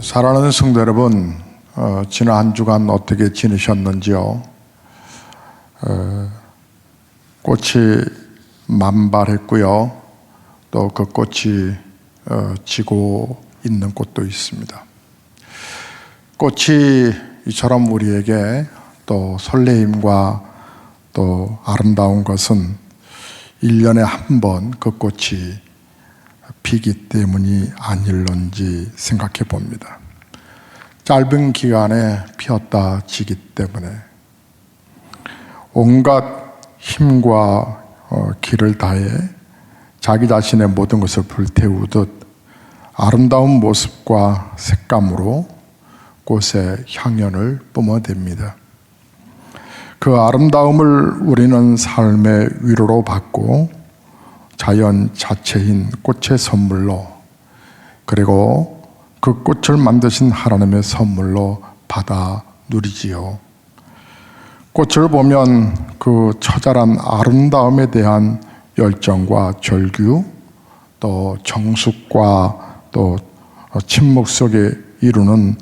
사랑하는 성도 여러분, 지난 한 주간 어떻게 지내셨는지요? 꽃이 만발했고요. 또 그 꽃이 지고 있는 꽃도 있습니다. 꽃이 이처럼 우리에게 또 설레임과 또 아름다운 것은 1년에 한 번 그 꽃이 피기 때문이 아닐런지 생각해 봅니다. 짧은 기간에 피었다 지기 때문에 온갖 힘과 기를 다해 자기 자신의 모든 것을 불태우듯 아름다운 모습과 색감으로 꽃의 향연을 뿜어댑니다. 그 아름다움을 우리는 삶의 위로로 받고 자연 자체인 꽃의 선물로, 그리고 그 꽃을 만드신 하나님의 선물로 받아 누리지요. 꽃을 보면 그 처절한 아름다움에 대한 열정과 절규, 또 정숙과 또 침묵 속에 이루는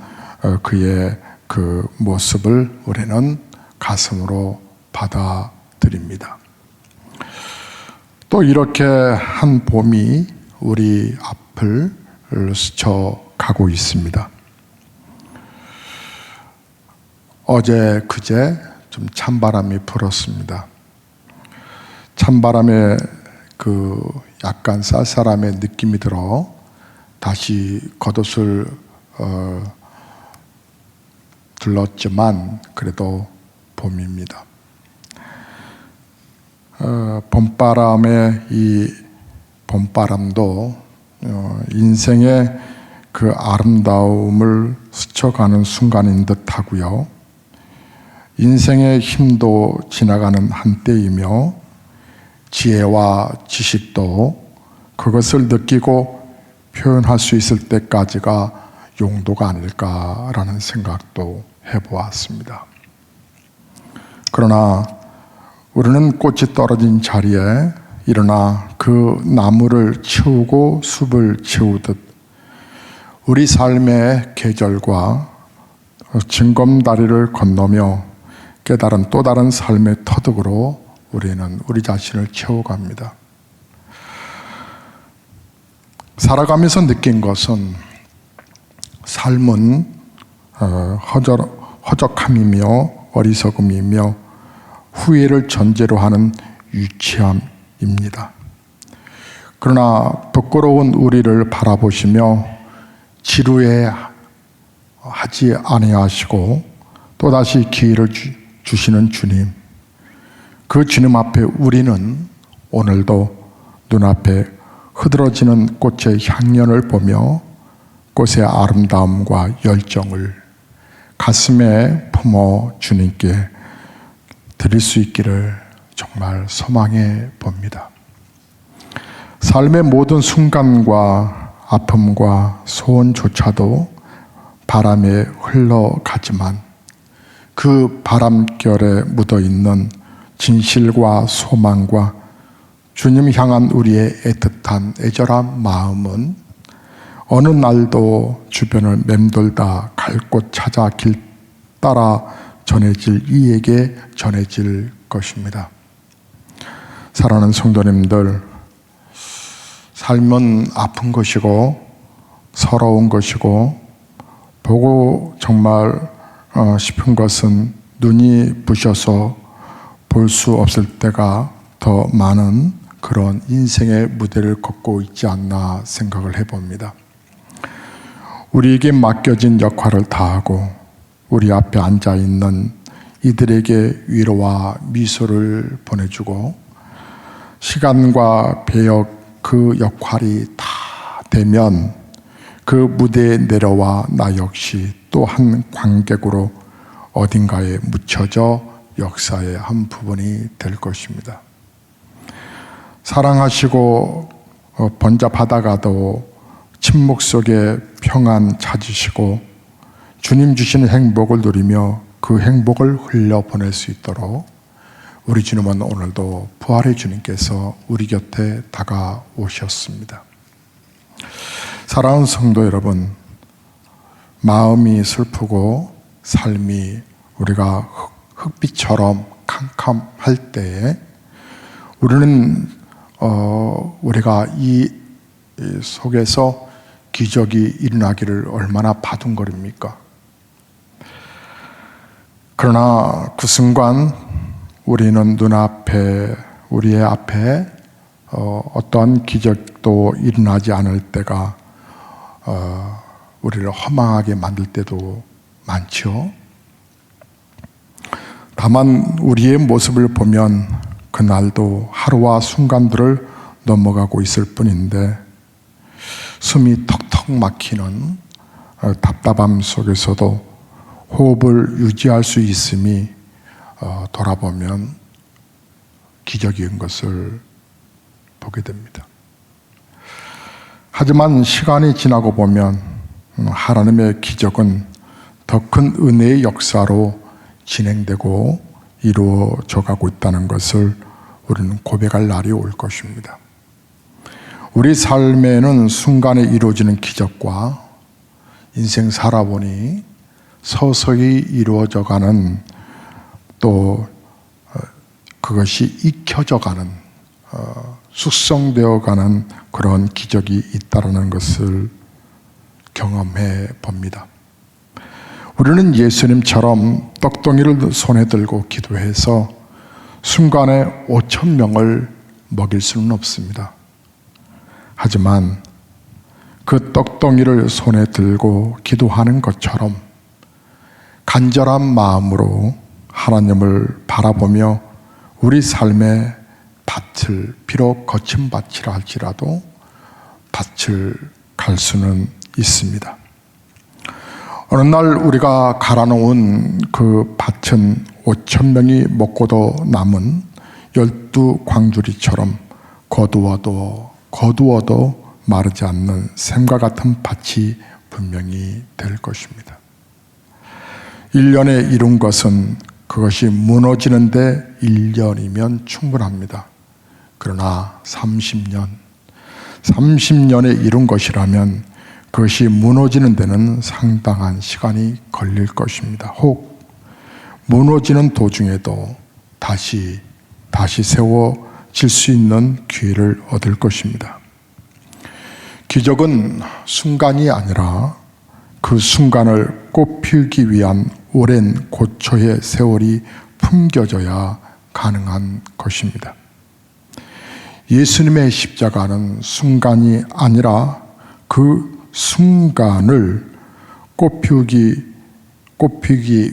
그의 그 모습을 우리는 가슴으로 받아들입니다. 또 이렇게 한 봄이 우리 앞을 스쳐가고 있습니다. 어제 그제 좀 찬바람이 불었습니다. 찬바람에 그 약간 쌀쌀함의 느낌이 들어 다시 겉옷을 들렀지만 그래도 봄입니다. 봄바람의 이 봄바람도 인생의 그 아름다움을 스쳐가는 순간인 듯 하고요. 인생의 힘도 지나가는 한때이며 지혜와 지식도 그것을 느끼고 표현할 수 있을 때까지가 용도가 아닐까라는 생각도 해보았습니다. 그러나 우리는 꽃이 떨어진 자리에 일어나 그 나무를 치우고 숲을 치우듯 우리 삶의 계절과 징검다리를 건너며 깨달은 또 다른 삶의 터득으로 우리는 우리 자신을 채워갑니다. 살아가면서 느낀 것은 삶은 허적함이며 어리석음이며 후회를 전제로 하는 유치함입니다. 그러나 부끄러운 우리를 바라보시며 지루해하지 아니하시고 또다시 기회를 주시는 주님, 그 주님 앞에 우리는 오늘도 눈앞에 흐드러지는 꽃의 향연을 보며 꽃의 아름다움과 열정을 가슴에 품어 주님께 드릴 수 있기를 정말 소망해 봅니다. 삶의 모든 순간과 아픔과 소원조차도 바람에 흘러가지만 그 바람결에 묻어있는 진실과 소망과 주님 향한 우리의 애틋한 애절한 마음은 어느 날도 주변을 맴돌다 갈 곳 찾아 길 따라 전해질 이에게 전해질 것입니다. 사랑하는 성도님들, 삶은 아픈 것이고 서러운 것이고 보고 정말 싶은 것은 눈이 부셔서 볼 수 없을 때가 더 많은 그런 인생의 무대를 걷고 있지 않나 생각을 해봅니다. 우리에게 맡겨진 역할을 다하고 우리 앞에 앉아있는 이들에게 위로와 미소를 보내주고 시간과 배역 그 역할이 다 되면 그 무대에 내려와 나 역시 또 한 관객으로 어딘가에 묻혀져 역사의 한 부분이 될 것입니다. 사랑하시고 번잡하다가도 침묵 속에 평안 찾으시고 주님 주시는 행복을 누리며 그 행복을 흘려보낼 수 있도록 우리 주님은 오늘도 부활의 주님께서 우리 곁에 다가오셨습니다. 사랑하는 성도 여러분, 마음이 슬프고 삶이 우리가 흙빛처럼 캄캄할 때에 우리는 우리가 이 속에서 기적이 일어나기를 얼마나 바둥거립니까? 그러나 그 순간 우리는 우리의 앞에 어떠한 기적도 일어나지 않을 때가 우리를 허망하게 만들 때도 많죠. 다만 우리의 모습을 보면 그날도 하루와 순간들을 넘어가고 있을 뿐인데 숨이 턱턱 막히는 답답함 속에서도 호흡을 유지할 수 있음이 돌아보면 기적인 것을 보게 됩니다. 하지만 시간이 지나고 보면 하나님의 기적은 더 큰 은혜의 역사로 진행되고 이루어져 가고 있다는 것을 우리는 고백할 날이 올 것입니다. 우리 삶에는 순간에 이루어지는 기적과 인생 살아보니 서서히 이루어져 가는 또 그것이 익혀져 가는 숙성되어 가는 그런 기적이 있다는 것을 경험해 봅니다. 우리는 예수님처럼 떡덩이를 손에 들고 기도해서 순간에 5,000명을 먹일 수는 없습니다. 하지만 그 떡덩이를 손에 들고 기도하는 것처럼 간절한 마음으로 하나님을 바라보며 우리 삶의 밭을, 비록 거친 밭이라 할지라도 밭을 갈 수는 있습니다. 어느 날 우리가 갈아놓은 그 밭은 5,000명이 먹고도 남은 12광주리처럼 거두어도 마르지 않는 샘과 같은 밭이 분명히 될 것입니다. 1년에 이룬 것은 그것이 무너지는데 1년이면 충분합니다. 그러나 30년에 이룬 것이라면 그것이 무너지는 데는 상당한 시간이 걸릴 것입니다. 혹 무너지는 도중에도 다시 세워질 수 있는 기회를 얻을 것입니다. 기적은 순간이 아니라 그 순간을 꽃피우기 위한 오랜 고초의 세월이 품겨져야 가능한 것입니다. 예수님의 십자가는 순간이 아니라 그 순간을 꽃피우기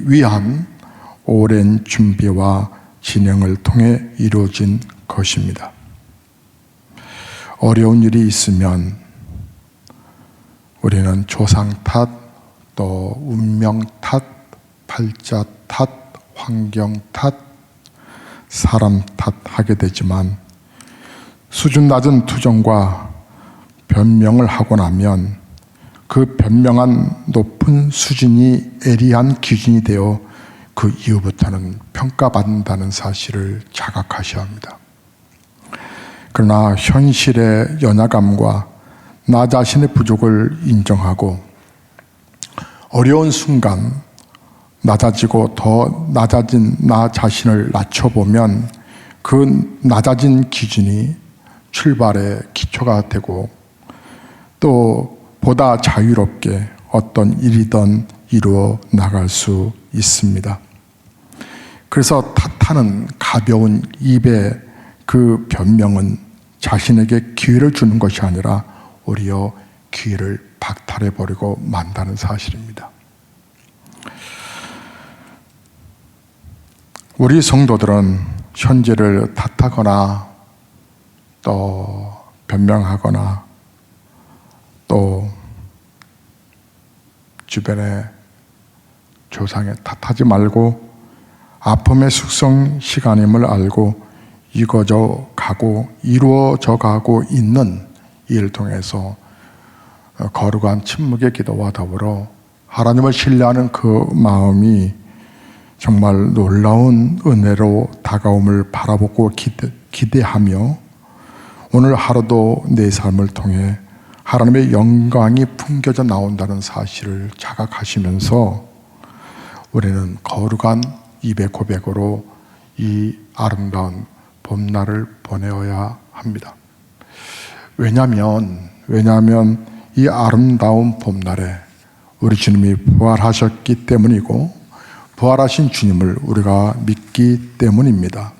위한 오랜 준비와 진행을 통해 이루어진 것입니다. 어려운 일이 있으면 우리는 조상 탓, 또 운명 탓, 팔자 탓, 환경 탓, 사람 탓하게 되지만 수준 낮은 투정과 변명을 하고 나면 그 변명한 높은 수준이 예리한 기준이 되어 그 이후부터는 평가받는다는 사실을 자각하셔야 합니다. 그러나 현실의 연약함과 나 자신의 부족을 인정하고 어려운 순간 낮아지고 더 낮아진 나 자신을 낮춰보면 그 낮아진 기준이 출발의 기초가 되고 또 보다 자유롭게 어떤 일이든 이루어 나갈 수 있습니다. 그래서 탓하는 가벼운 입의 그 변명은 자신에게 기회를 주는 것이 아니라 오히려 기회를 박탈해버리고 만다는 사실입니다. 우리 성도들은 현재를 탓하거나 또 변명하거나 또 주변의 조상에 탓하지 말고 아픔의 숙성 시간임을 알고 이루어져 가고 있는 이를 통해서 거룩한 침묵의 기도와 더불어 하나님을 신뢰하는 그 마음이 정말 놀라운 은혜로 다가옴을 바라보고 기대하며 오늘 하루도 내 삶을 통해 하나님의 영광이 풍겨져 나온다는 사실을 자각하시면서 우리는 거룩한 입의 고백으로 이 아름다운 봄날을 보내어야 합니다. 왜냐하면 이 아름다운 봄날에 우리 주님이 부활하셨기 때문이고 부활하신 주님을 우리가 믿기 때문입니다.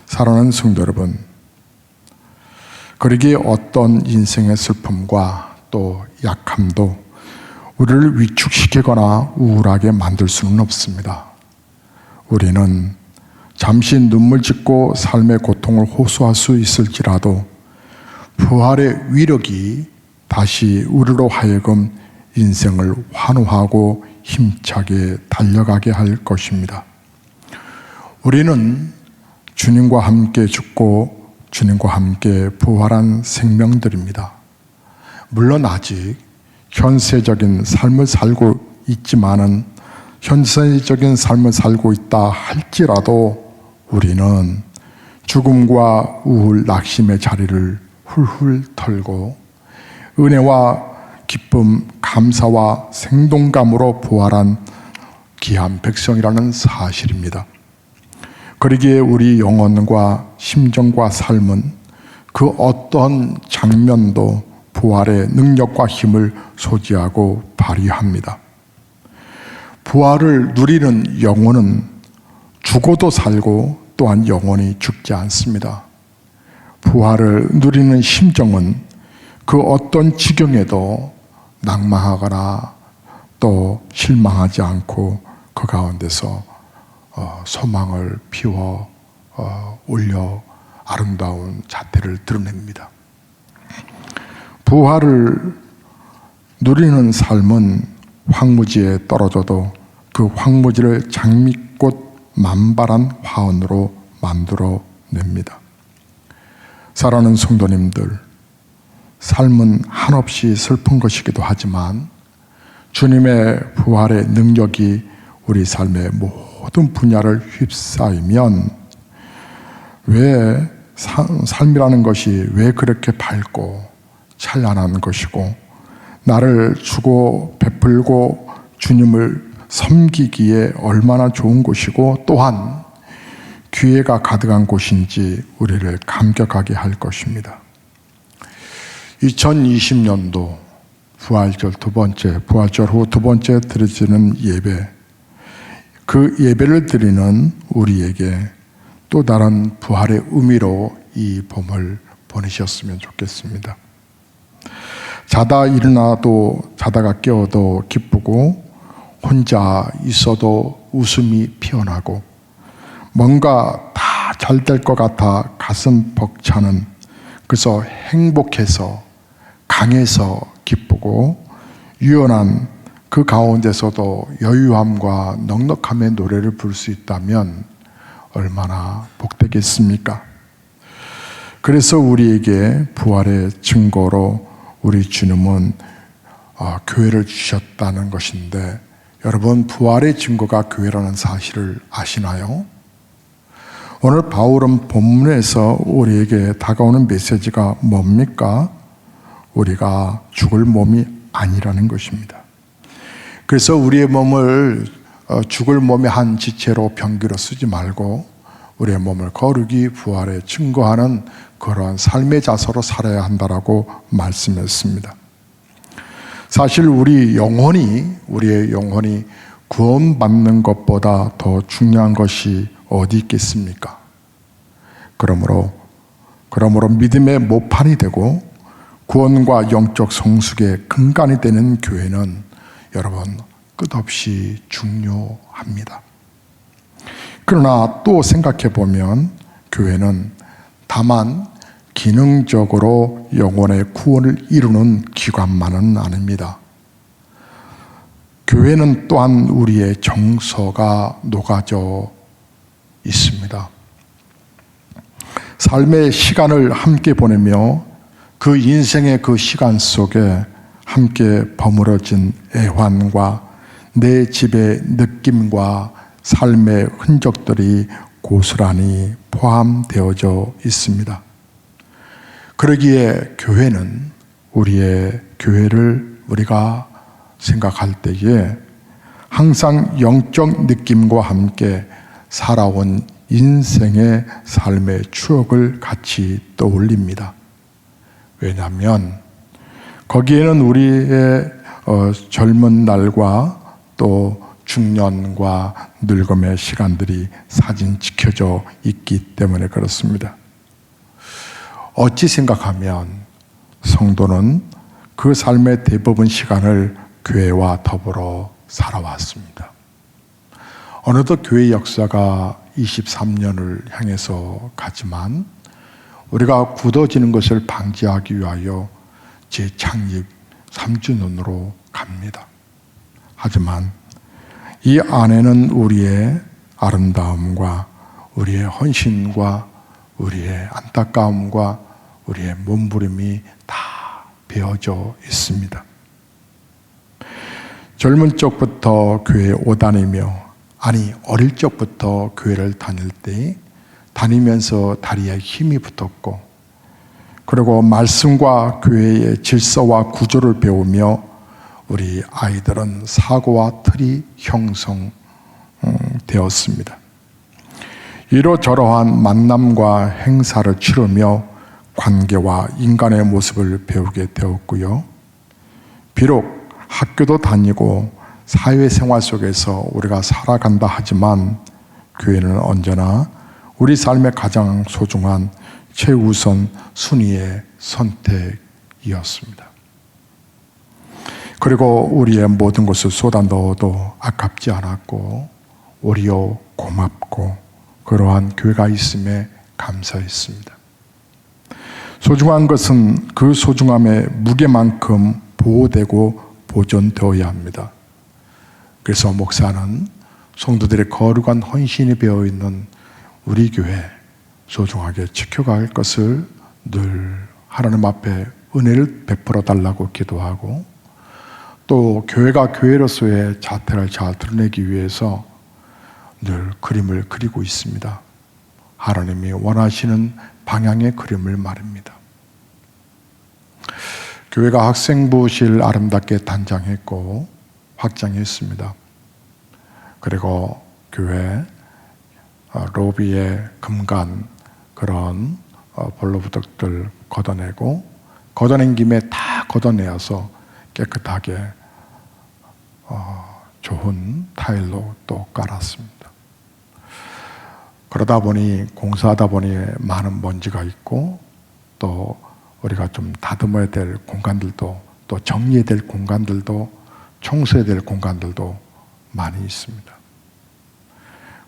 사랑하는 성도 여러분, 그러기에 어떤 인생의 슬픔과 또 약함도 우리를 위축시키거나 우울하게 만들 수는 없습니다. 우리는 잠시 눈물 짓고 삶의 고통을 호소할 수 있을지라도 부활의 위력이 다시 우리로 하여금 인생을 환호하고 힘차게 달려가게 할 것입니다. 우리는 주님과 함께 죽고 주님과 함께 부활한 생명들입니다. 물론 아직 현세적인 삶을 살고 있지만은 현세적인 삶을 살고 있다 할지라도 우리는 죽음과 우울, 낙심의 자리를 훌훌 털고 은혜와 기쁨, 감사와 생동감으로 부활한 귀한 백성이라는 사실입니다. 그러기에 우리 영혼과 심정과 삶은 그 어떤 장면도 부활의 능력과 힘을 소지하고 발휘합니다. 부활을 누리는 영혼은 죽어도 살고 또한 영원히 죽지 않습니다. 부활을 누리는 심정은 그 어떤 지경에도 낭망하거나 또 실망하지 않고 그 가운데서 소망을 피워 올려 아름다운 자태를 드러냅니다. 부활을 누리는 삶은 황무지에 떨어져도 그 황무지를 장미꽃 만발한 화원으로 만들어냅니다. 사랑하는 성도님들, 삶은 한없이 슬픈 것이기도 하지만 주님의 부활의 능력이 우리 삶의 모든 분야를 휩싸이면 왜 삶이라는 것이 왜 그렇게 밝고 찬란한 것이고 나를 주고 베풀고 주님을 섬기기에 얼마나 좋은 곳이고 또한 기회가 가득한 곳인지 우리를 감격하게 할 것입니다. 2020년도 부활절 후 두 번째 드려지는 예배, 그 예배를 드리는 우리에게 또 다른 부활의 의미로 이 봄을 보내셨으면 좋겠습니다. 자다 일어나도 자다가 깨어도 기쁘고 혼자 있어도 웃음이 피어나고 뭔가 다 잘 될 것 같아 가슴 벅차는, 그래서 행복해서 강해서 기쁘고 유연한 그 가운데서도 여유함과 넉넉함의 노래를 부를 수 있다면 얼마나 복되겠습니까? 그래서 우리에게 부활의 증거로 우리 주님은 교회를 주셨다는 것인데, 여러분 부활의 증거가 교회라는 사실을 아시나요? 오늘 바울은 본문에서 우리에게 다가오는 메시지가 뭡니까? 우리가 죽을 몸이 아니라는 것입니다. 그래서 우리의 몸을 죽을 몸의 한 지체로 병기로 쓰지 말고 우리의 몸을 거룩히 부활에 증거하는 그러한 삶의 자세로 살아야 한다라고 말씀했습니다. 사실 우리의 영혼이 구원받는 것보다 더 중요한 것이 어디 있겠습니까? 그러므로 믿음의 모판이 되고 구원과 영적 성숙의 근간이 되는 교회는 여러분 끝없이 중요합니다. 그러나 또 생각해 보면 교회는 다만 기능적으로 영혼의 구원을 이루는 기관만은 아닙니다. 교회는 또한 우리의 정서가 녹아져 있습니다. 삶의 시간을 함께 보내며 그 인생의 그 시간 속에 함께 버무러진 애환과 내 집의 느낌과 삶의 흔적들이 고스란히 포함되어져 있습니다. 그러기에 교회는 우리의 교회를 우리가 생각할 때에 항상 영적 느낌과 함께 살아온 인생의 삶의 추억을 같이 떠올립니다. 왜냐하면 거기에는 우리의 젊은 날과 또 중년과 늙음의 시간들이 사진 찍혀져 있기 때문에 그렇습니다. 어찌 생각하면 성도는 그 삶의 대부분 시간을 교회와 더불어 살아왔습니다. 어느덧 교회 역사가 23년을 향해서 가지만 우리가 굳어지는 것을 방지하기 위하여 재창립 3주년으로 갑니다. 하지만 이 안에는 우리의 아름다움과 우리의 헌신과 우리의 안타까움과 우리의 몸부림이 다 배어져 있습니다. 젊은 적부터 교회에 오다니며 어릴 적부터 교회를 다닐 때 다니면서 다리에 힘이 붙었고 그리고 말씀과 교회의 질서와 구조를 배우며 우리 아이들은 사고와 틀이 형성되었습니다. 이러저러한 만남과 행사를 치르며 관계와 인간의 모습을 배우게 되었고요. 비록 학교도 다니고 사회생활 속에서 우리가 살아간다 하지만 교회는 언제나 우리 삶의 가장 소중한 최우선 순위의 선택이었습니다. 그리고 우리의 모든 것을 쏟아 넣어도 아깝지 않았고 오히려 고맙고 그러한 교회가 있음에 감사했습니다. 소중한 것은 그 소중함의 무게만큼 보호되고 보존되어야 합니다. 그래서 목사는 성도들의 거룩한 헌신이 배어있는 우리 교회 소중하게 지켜갈 것을 늘 하나님 앞에 은혜를 베풀어 달라고 기도하고 또 교회가 교회로서의 자태를 잘 드러내기 위해서 늘 그림을 그리고 있습니다. 하나님이 원하시는 방향의 그림을 말입니다. 교회가 학생부실 아름답게 단장했고 확장했습니다. 그리고 교회 로비에 금간 그런 벌로부덕들 걷어내고 걷어낸 김에 다 걷어내어서 깨끗하게 좋은 타일로 또 깔았습니다. 그러다 보니 공사하다 보니 많은 먼지가 있고 또 우리가 좀 다듬어야 될 공간들도 또 정리해야 될 공간들도 청소해야 될 공간들도 많이 있습니다.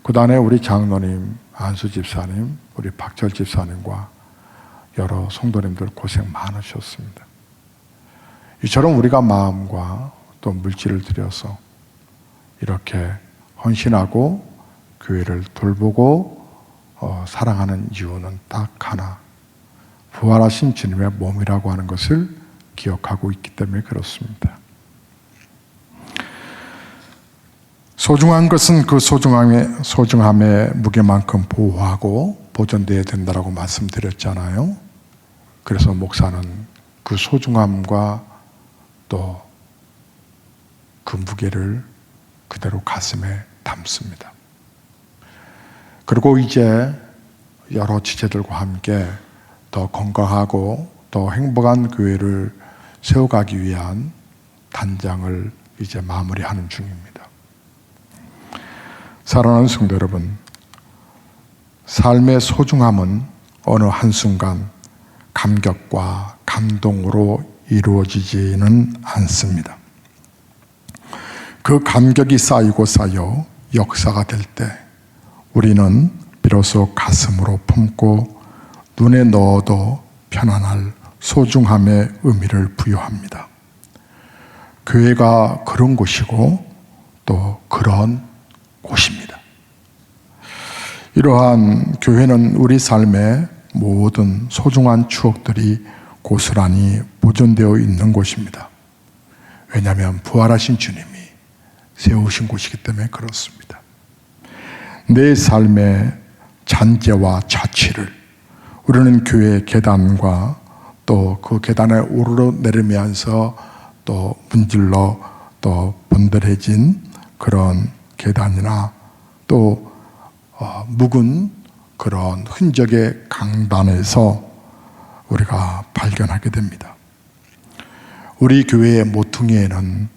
그 다음에 우리 장로님, 안수 집사님, 우리 박철 집사님과 여러 성도님들 고생 많으셨습니다. 이처럼 우리가 마음과 또 물질을 들여서 이렇게 헌신하고 교회를 돌보고 사랑하는 이유는 딱 하나, 부활하신 주님의 몸이라고 하는 것을 기억하고 있기 때문에 그렇습니다. 소중한 것은 그 소중함의 무게만큼 보호하고 보존되어야 된다고 말씀드렸잖아요. 그래서 목사는 그 소중함과 또 그 무게를 그대로 가슴에 담습니다. 그리고 이제 여러 지체들과 함께 더 건강하고 더 행복한 교회를 세워가기 위한 단장을 이제 마무리하는 중입니다. 사랑하는 성도 여러분, 삶의 소중함은 어느 한순간 감격과 감동으로 이루어지지는 않습니다. 그 감격이 쌓이고 쌓여 역사가 될 때 우리는 비로소 가슴으로 품고 눈에 넣어도 편안할 소중함의 의미를 부여합니다. 교회가 그런 곳이고 또 그런 곳입니다. 이러한 교회는 우리 삶의 모든 소중한 추억들이 고스란히 보존되어 있는 곳입니다. 왜냐하면 부활하신 주님이 세우신 곳이기 때문에 그렇습니다. 내 삶의 잔재와 자취를 우리는 교회의 계단과 또 그 계단에 오르러 내리면서 또 문질러 또 번들해진 그런 계단이나 또 묵은 그런 흔적의 강단에서 우리가 발견하게 됩니다. 우리 교회의 모퉁이에는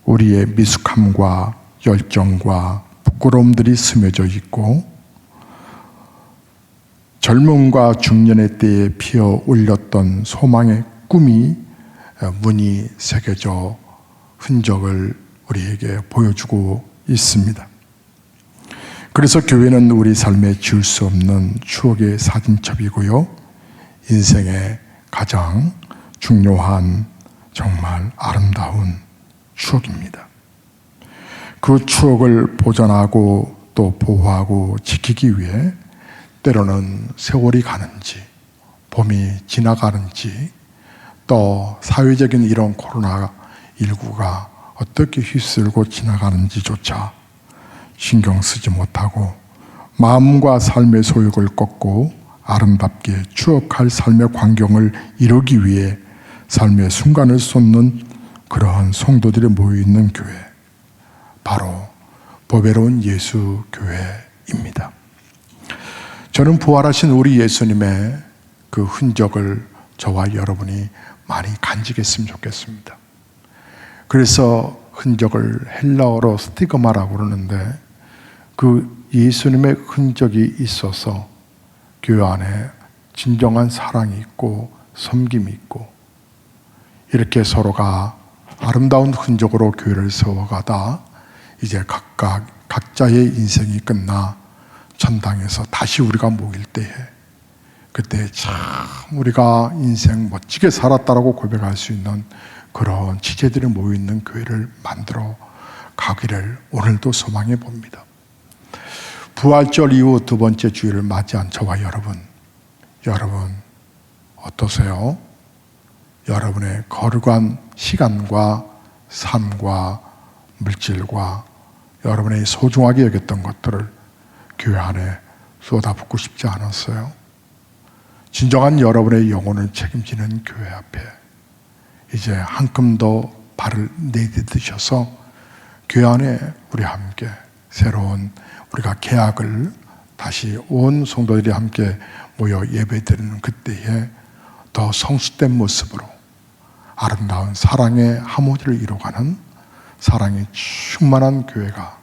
우리의 미숙함과 열정과 부끄러움들이 스며져 있고 젊음과 중년의 때에 피어 올렸던 소망의 꿈이 문이 새겨져 흔적을 우리에게 보여주고 있습니다. 그래서 교회는 우리 삶에 지울 수 없는 추억의 사진첩이고요, 인생의 가장 중요한 정말 아름다운 추억입니다. 그 추억을 보존하고 또 보호하고 지키기 위해 때로는 세월이 가는지 봄이 지나가는지 또 사회적인 이런 코로나19가 어떻게 휩쓸고 지나가는지조차 신경 쓰지 못하고 마음과 삶의 소욕을 꺾고 아름답게 추억할 삶의 환경을 이루기 위해 삶의 순간을 쏟는 그러한 성도들이 모여있는 교회, 바로 보배로운 예수 교회입니다. 저는 부활하신 우리 예수님의 그 흔적을 저와 여러분이 많이 간직했으면 좋겠습니다. 그래서 흔적을 헬라어로 스티그마라고 그러는데 그 예수님의 흔적이 있어서 교회 안에 진정한 사랑이 있고 섬김이 있고 이렇게 서로가 아름다운 흔적으로 교회를 세워가다 이제 각자의 인생이 끝나 천당에서 다시 우리가 모일 때에 그때 참 우리가 인생 멋지게 살았다라고 고백할 수 있는 그런 지체들이 모여있는 교회를 만들어 가기를 오늘도 소망해 봅니다. 부활절 이후 두 번째 주일을 맞이한 저와 여러분 어떠세요? 여러분의 거룩한 시간과 삶과 물질과 여러분의 소중하게 여겼던 것들을 교회 안에 쏟아붓고 싶지 않았어요? 진정한 여러분의 영혼을 책임지는 교회 앞에 이제 한큼 더 발을 내딛으셔서 교회 안에 우리 함께 새로운 우리가 개학을 다시 온 성도들이 함께 모여 예배드리는 그때에 더 성숙된 모습으로 아름다운 사랑의 하모니를 이루어가는 사랑이 충만한 교회가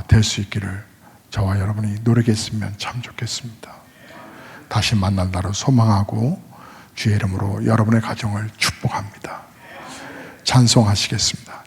될 수 있기를 저와 여러분이 노력했으면 참 좋겠습니다. 다시 만날 날을 소망하고 주의 이름으로 여러분의 가정을 축복합니다. 찬송하시겠습니다.